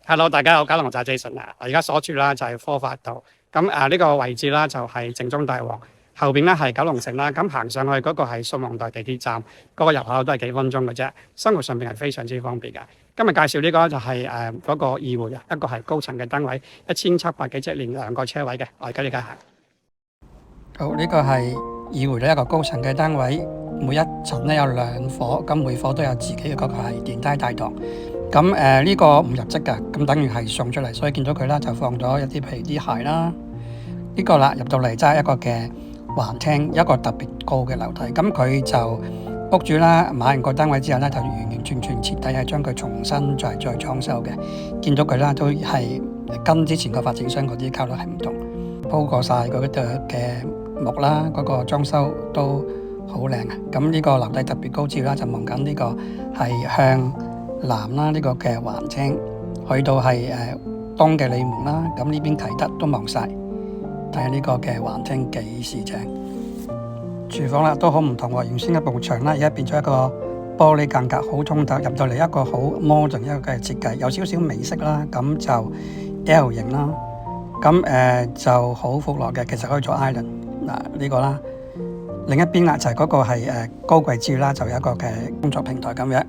Hello，大家好，九龍寨 Jason 啊，而家所住啦就係科發道，咁呢個位置啦就係正宗大王，後邊咧係九龍城啦，咁行上去嗰個係宋皇台地鐵站，嗰個入口都係幾分鐘嘅啫，生活上邊係非常之方便嘅。今日介紹呢個就係嗰個二會啊，一個係高層嘅單位，1700幾尺，連2個車位嘅，我而家呢家行。好，呢個係二會咧一個高層嘅單位，每一層咧有2伙，咁每伙都有自己嘅嗰個係電梯大堂。咁呢個唔入職㗎，咁等於係送出嚟，所以見到佢啦就放咗一啲譬如啲鞋啦。呢個啦入到嚟真係一個嘅環廳，一個特別高嘅樓梯。咁佢就屋主啦買完個單位之後咧，就完完全全徹底係將佢重新再裝修嘅。見到佢啦都係跟之前個發展商嗰啲交流係唔同，鋪過晒嗰度嘅木啦，嗰個裝修都好靚啊！咁呢個樓梯特別高照啦，就望緊呢個係向南啦，呢個嘅環廳去到係東嘅利門啦，咁呢邊啟德都望晒，睇下呢個嘅環廳幾時正。廚房啦都好唔同喎，原先一埲牆啦，而家變咗一個玻璃間隔，好通透，入到嚟一個好 modern 一個嘅設計，有少少美式啦，咁就 L 型啦，咁就好闊落嘅，其實可以做 island 嗱呢個啦。另一邊啦就係嗰個係高櫃置啦，就有一個嘅工作平台咁樣。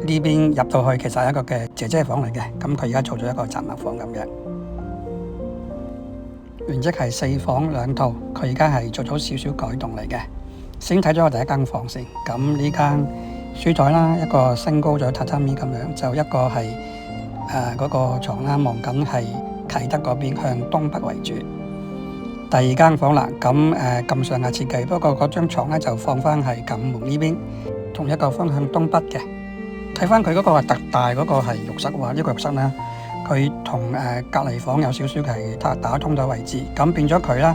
呢邊入到去其實係一個嘅姐姐房嚟嘅，咁佢而家做咗一個雜物房咁樣。原則係4房2套，佢而家係做咗少少改動嚟嘅。先睇咗我第一間房先，咁呢間書台啦，一個升高咗榻榻米咁樣，就一個係嗰個床啦，望緊係啟德嗰邊向東北為主。第二間房啦，咁咁上下設計，不過嗰張床咧就放翻係近門呢邊，同一個方向東北嘅。睇翻佢嗰個特大嗰個係浴室喎，呢個浴室咧，佢同隔離房有少少係打通咗位置，咁變咗佢咧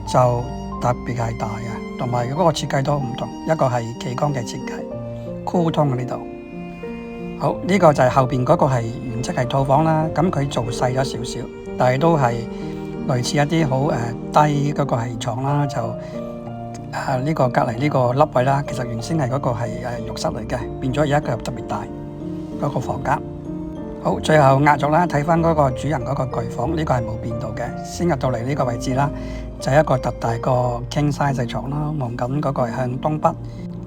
就特別係大嘅，同埋嗰個設計都唔同，一個係企缸嘅設計，酷通喺呢度。好，呢個就係後邊嗰個係原則係套房啦，咁佢做細咗少少，但係都係類似一啲好低嗰個係牀啦，就呢個隔離呢個凹位啦，其實原先係嗰個係浴室嚟嘅，變咗而家佢特別大嗰個房間。好，最後壓軸啦，睇翻嗰個主人嗰個巨房，呢個係冇變到嘅。先入到嚟呢個位置啦，就係一個特大個 king size 嘅牀啦，望緊嗰個係向東北。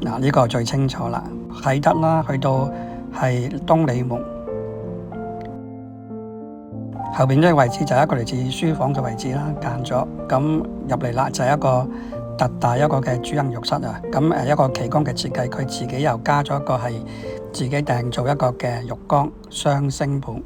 嗱，呢個最清楚啦，啟德啦，去到係東利門。後邊呢個位置就係一個類似書房嘅位置啦，間咗。咁入嚟啦，就係一個特大一個嘅主人浴室啊。咁一個企缸嘅設計，佢自己又加咗一個係自己訂做一個嘅浴缸雙星盤。